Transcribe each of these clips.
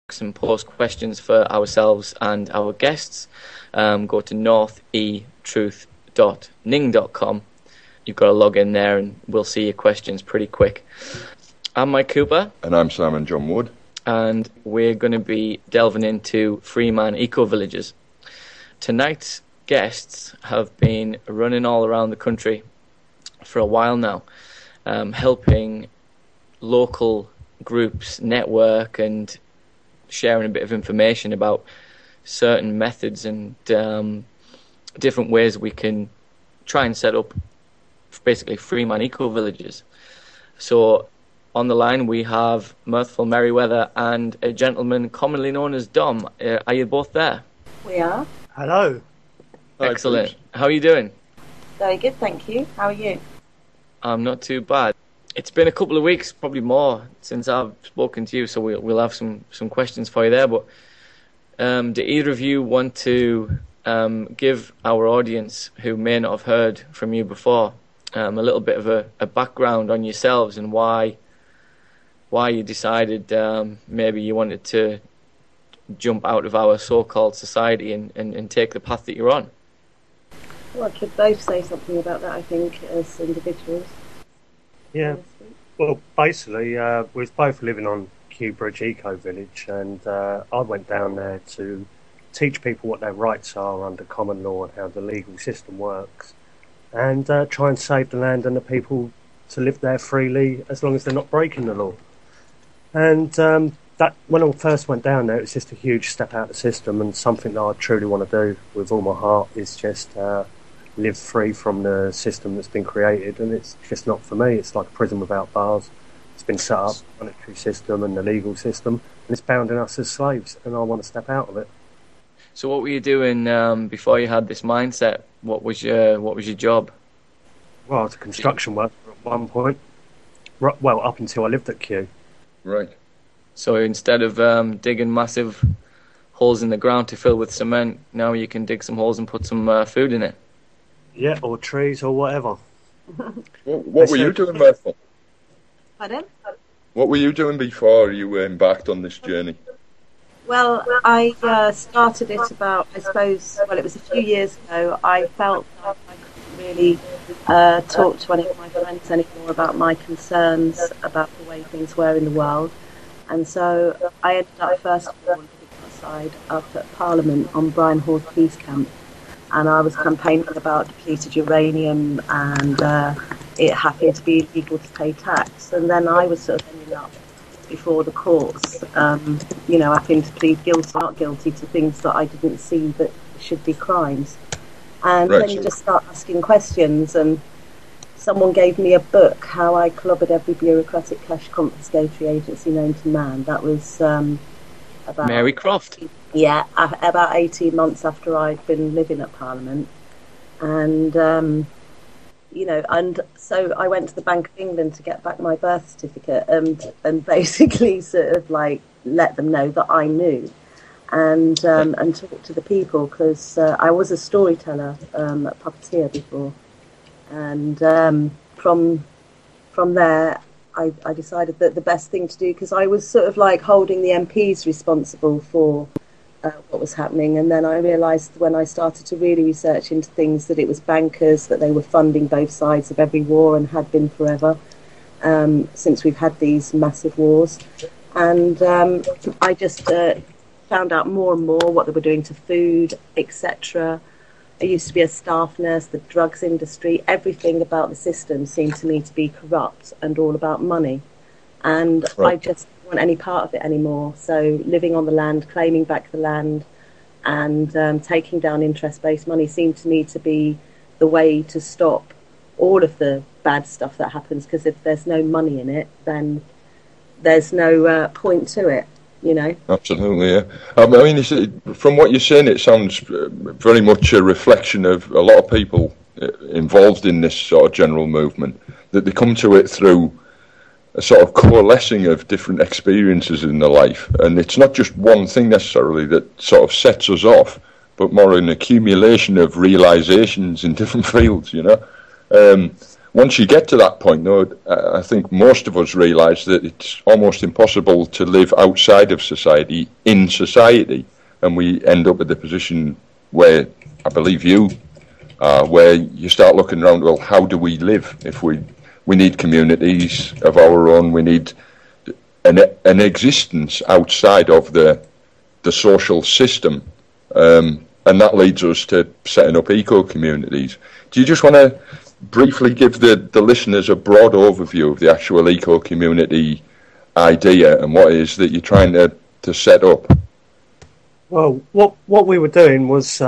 and post questions for ourselves and our guests, go to northetruth.ning.com. You've got to log in there and we'll see your questions pretty quick. I'm Mike Cooper. And I'm Simon John Wood. And we're going to be delving into Freeman eco-villages. Tonight's guests have been running all around the country for a while now, helping local groups network and sharing a bit of information about certain methods and different ways we can try and set up basically Freeman eco-villages. So on the line we have Mirthful Merriweather and a gentleman commonly known as Dom. Are you both there? We are. Hello. Excellent. How are you doing? Very good, thank you. How are you? I'm not too bad. It's been a couple of weeks, probably more, since I've spoken to you, so we'll have some questions for you there. But do either of you want to give our audience, who may not have heard from you before, a little bit of a background on yourselves and why you decided maybe you wanted to jump out of our so-called society and take the path that you're on? Well, I could both say something about that, I think, as individuals. Yeah, well, basically, we was both living on Kew Bridge Eco Village, and I went down there to teach people what their rights are under common law and how the legal system works, and try and save the land and the people to live there freely as long as they're not breaking the law. And that, when I first went down there, it was just a huge step out of the system, and something that I truly want to do with all my heart is just live free from the system that's been created, and it's just not for me. It's like a prison without bars. It's been set up, the monetary system and the legal system, and it's bounding us as slaves, and I want to step out of it. So what were you doing before you had this mindset? What was your job? Well, I was a construction worker at one point. Well, up until I lived at Kew. Right. So instead of digging massive holes in the ground to fill with cement, now you can dig some holes and put some food in it. Yeah, or trees or whatever. What were you doing, Mirthful? Pardon? What were you doing before you embarked on this journey? Well, I started it about, I suppose, well, it was a few years ago. I felt that I couldn't really talk to any of my friends anymore about my concerns about the way things were in the world. And so I ended up, first of all, outside up at Parliament on Brian Hall's Peace Camp. And I was campaigning about depleted uranium, and it happened to be illegal to pay tax. And then I was sort of ending up before the courts, having to plead guilty, not guilty, to things that I didn't see that should be crimes. And then you just start asking questions, and someone gave me a book, How I Clobbered Every Bureaucratic Cash Confiscatory Agency Known to Man. That was about Mary Croft. Yeah, about 18 months after I'd been living at Parliament. And, and so I went to the Bank of England to get back my birth certificate and basically sort of like let them know that I knew and talk to the people, because I was a storyteller at Puppeteer before. And from there, I decided that the best thing to do, because I was sort of like holding the MPs responsible for what was happening, and then I realised when I started to really research into things that it was bankers, that they were funding both sides of every war and had been forever since we've had these massive wars. And I just found out more and more what they were doing to food, etc. I used to be a staff nurse, the drugs industry, everything about the system seemed to me to be corrupt and all about money. And I just didn't want any part of it anymore. So living on the land, claiming back the land, and taking down interest-based money seemed to me to be the way to stop all of the bad stuff that happens, because if there's no money in it, then there's no point to it. Absolutely, yeah. I mean, from what you're saying, it sounds very much a reflection of a lot of people involved in this sort of general movement, that they come to it through a sort of coalescing of different experiences in their life. And it's not just one thing necessarily that sort of sets us off, but more an accumulation of realizations in different fields, once you get to that point, though, I think most of us realise that it's almost impossible to live outside of society in society, and we end up at the position where I believe you are, where you start looking around. Well, how do we live? If we need communities of our own, we need an existence outside of the social system, and that leads us to setting up eco-communities. Do you just want to briefly give the listeners a broad overview of the actual eco-community idea and what it is that you're trying to set up? Well, what we were doing was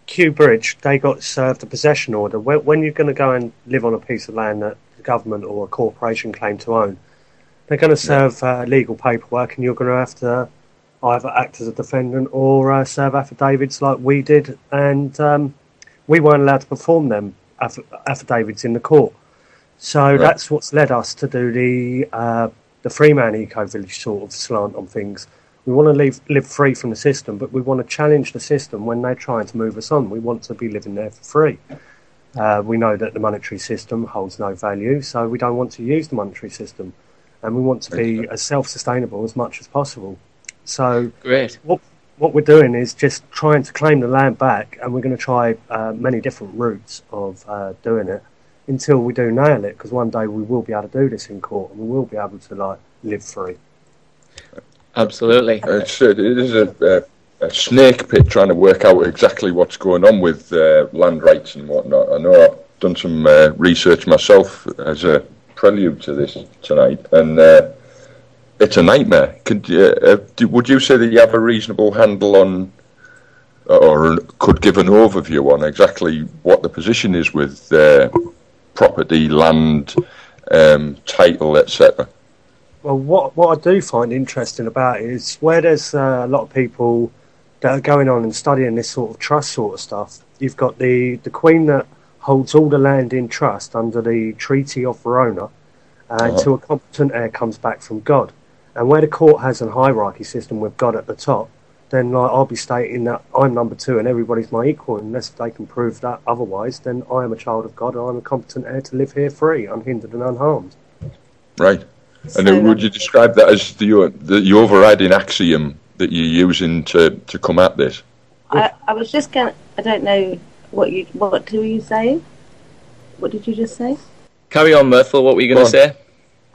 Kew Bridge, they got served a possession order. When you're going to go and live on a piece of land that the government or a corporation claim to own, they're going to serve legal paperwork, and you're going to have to either act as a defendant or serve affidavits like we did, and we weren't allowed to perform them affidavits in the court. So that's what's led us to do the Freeman eco-village sort of slant on things. We want to live free from the system, but we want to challenge the system when they're trying to move us on. We want to be living there for free. We know that the monetary system holds no value, so we don't want to use the monetary system, and we want to be as self-sustainable as much as possible. So great. What we're doing is just trying to claim the land back, and we're going to try many different routes of doing it until we do nail it, because one day we will be able to do this in court, and we will be able to live free. Absolutely. It is a snake pit trying to work out exactly what's going on with land rights and whatnot. I know I've done some research myself as a prelude to this tonight, and it's a nightmare. Would you say that you have a reasonable handle on, or could give an overview on exactly what the position is with property, land, title, etc.? Well, what I do find interesting about it is where there's a lot of people that are going on and studying this sort of trust sort of stuff. You've got the Queen that holds all the land in trust under the Treaty of Verona until a competent heir comes back from God. And where the court has a hierarchy system with God at the top, then I'll be stating that I'm number 2 and everybody's my equal. Unless they can prove that otherwise, then I am a child of God and I'm a competent heir to live here free, unhindered and unharmed. Right. And would you describe that as the overriding axiom that you're using to come at this? I was just going to, I don't know what do you say? What did you just say? Carry on, Mirthful, what were you going to say?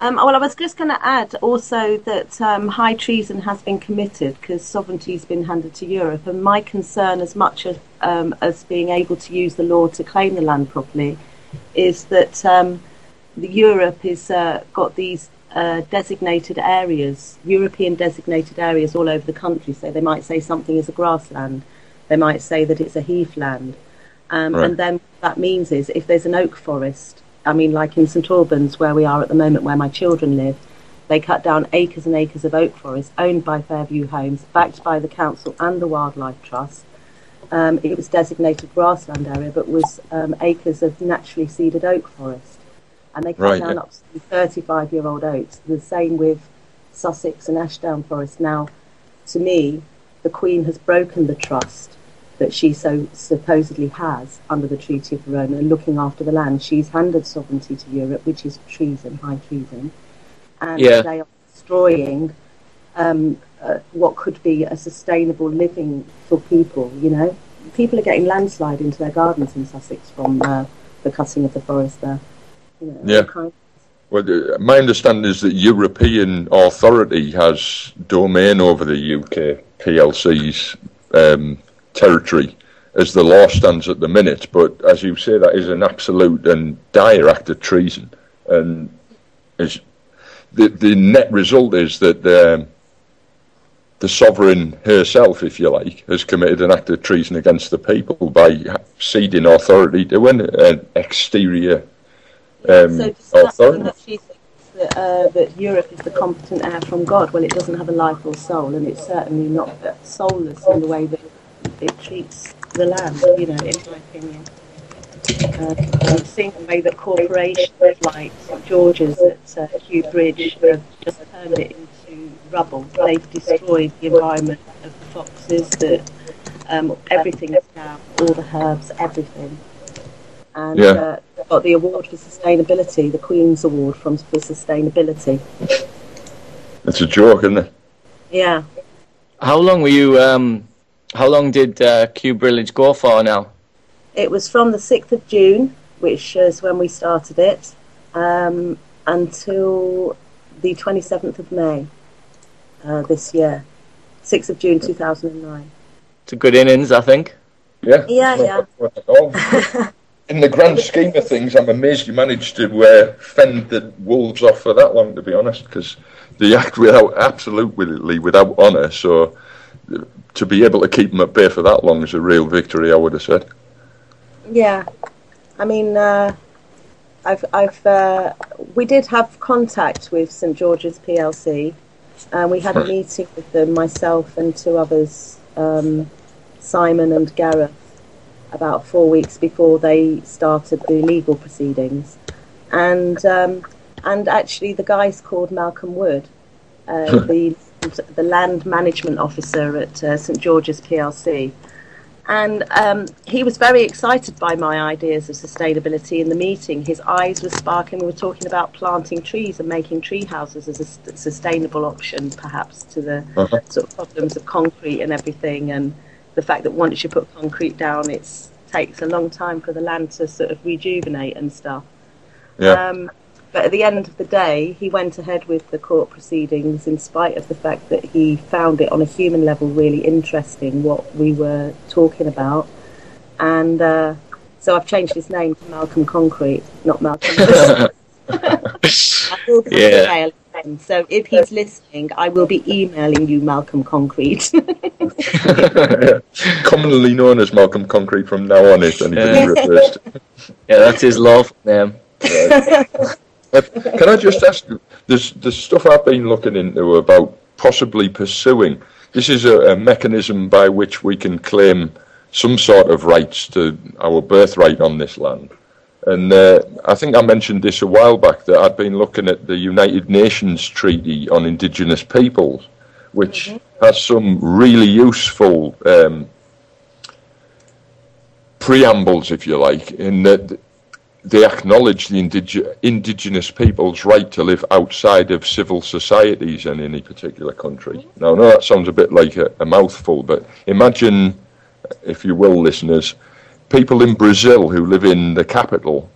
Well, I was just going to add also that high treason has been committed because sovereignty has been handed to Europe, and my concern, as much as being able to use the law to claim the land properly, is that Europe has got these designated areas, European designated areas all over the country. So they might say something is a grassland, they might say that it's a heathland, and then what that means is if there's an oak forest, I mean, like in St Albans, where we are at the moment, where my children live, they cut down acres and acres of oak forest owned by Fairview Homes, backed by the council and the Wildlife Trust. It was designated grassland area, but was acres of naturally seeded oak forest. And they cut down up to 35-year-old oaks. The same with Sussex and Ashdown Forest. Now, to me, the Queen has broken the trust that she so supposedly has under the Treaty of Verona, looking after the land. She's handed sovereignty to Europe, which is treason, high treason. And they are destroying what could be a sustainable living for people, you know. People are getting landslide into their gardens in Sussex from the cutting of the forest there. You know, Well, my understanding is that European authority has domain over the UK PLC's territory as the law stands at the minute, but as you say, that is an absolute and dire act of treason, and the net result is that the sovereign herself, if you like, has committed an act of treason against the people by ceding authority to an exterior authority. That she thinks that Europe is the competent heir from God. Well, it doesn't have a life or soul, and it's certainly not soulless in the way that it treats the land, you know, in my opinion. Seeing the way that corporations like St George's at Kew Bridge have just turned it into rubble. They've destroyed the environment of the foxes, everything is down, all the herbs, everything. And got the award for sustainability, the Queen's Award for sustainability. It's a joke, isn't it? Yeah. How long were you? How long did Kew Village go for now? It was from the 6th of June, which is when we started it, until the 27th of May this year. 6th of June 2009. It's a good innings, I think. Yeah. Yeah. In the grand scheme of things, I'm amazed you managed to fend the wolves off for that long, to be honest, because they act absolutely without honour, so to be able to keep them at bay for that long is a real victory, I would have said. Yeah. I mean, we did have contact with St George's PLC, and we had a meeting with them, myself and two others, Simon and Gareth, about 4 weeks before they started the legal proceedings, and actually the guy's called Malcolm Wood, the land management officer at St George's PLC, and he was very excited by my ideas of sustainability in the meeting. His eyes were sparkling. We were talking about planting trees and making tree houses as a sustainable option, perhaps, to the sort of problems of concrete and everything, and the fact that once you put concrete down, it takes a long time for the land to sort of rejuvenate and stuff. Yeah. But at the end of the day, he went ahead with the court proceedings in spite of the fact that he found it on a human level really interesting what we were talking about. And so I've changed his name to Malcolm Concrete, not Malcolm. I will be emailing him. So if he's listening, I will be emailing you, Malcolm Concrete. Commonly known as Malcolm Concrete from now on, if anybody refers to. Yeah, that's his lawful name. Can I just ask, there's stuff I've been looking into about possibly pursuing. This is a mechanism by which we can claim some sort of rights to our birthright on this land. And I think I mentioned this a while back, that I'd been looking at the United Nations Treaty on Indigenous Peoples, which has some really useful preambles, if you like, in that they acknowledge the indigenous people's right to live outside of civil societies in any particular country. Now, I know that sounds a bit like a mouthful, but imagine, if you will, listeners, people in Brazil who live in the capital,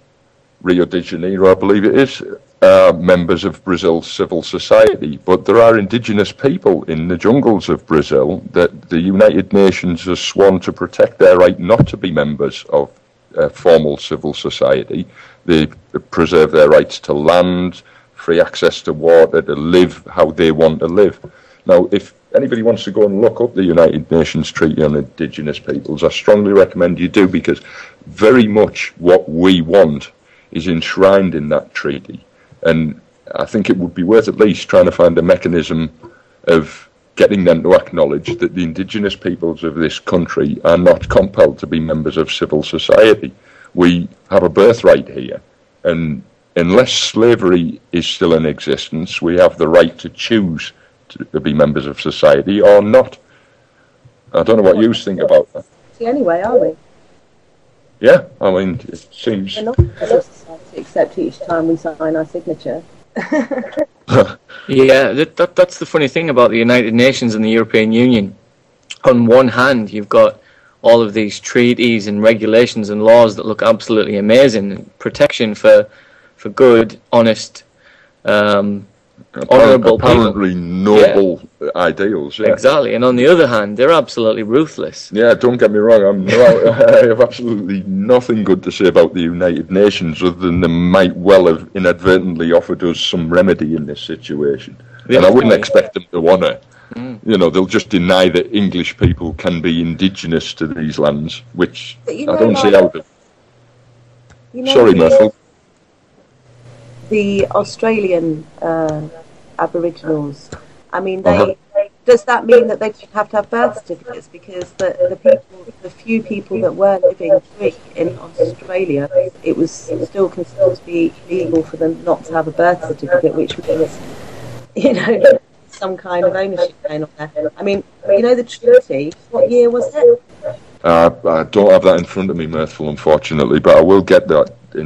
Rio de Janeiro, I believe it is, are members of Brazil's civil society, but there are indigenous people in the jungles of Brazil that the United Nations has sworn to protect their right not to be members of formal civil society. They preserve their rights to land, free access to water, to live how they want to live. Now, if anybody wants to go and look up the United Nations Treaty on Indigenous Peoples, I strongly recommend you do, because very much what we want is enshrined in that treaty. And I think it would be worth at least trying to find a mechanism of getting them to acknowledge that the indigenous peoples of this country are not compelled to be members of civil society. We have a birthright here, and unless slavery is still in existence, we have the right to choose to be members of society or not. I don't know what you think about that. Anyway, are we? Yeah, I mean, it seems... We're not members of society, except each time we sign our signature. Yeah, that's the funny thing about the United Nations and the European Union. On one hand, you've got all of these treaties and regulations and laws that look absolutely amazing, protection for good, honest, honourable apparently noble ideals. Yeah. Exactly, and on the other hand, they're absolutely ruthless. Yeah, don't get me wrong. I have absolutely nothing good to say about the United Nations, other than they might well have inadvertently offered us some remedy in this situation. And I wouldn't expect them to honour. You know, they'll just deny that English people can be indigenous to these lands, which I don't see how to... Sorry, Mirthful. The Australian Aboriginals, I mean, does that mean that they don't have to have birth certificates? Because the few people that were living free in Australia, it was still considered to be illegal for them not to have a birth certificate, which means, you know, some kind of ownership going on there. I mean, you know, the treaty, what year was it? I don't have that in front of me, Mirthful, unfortunately, but I will get that in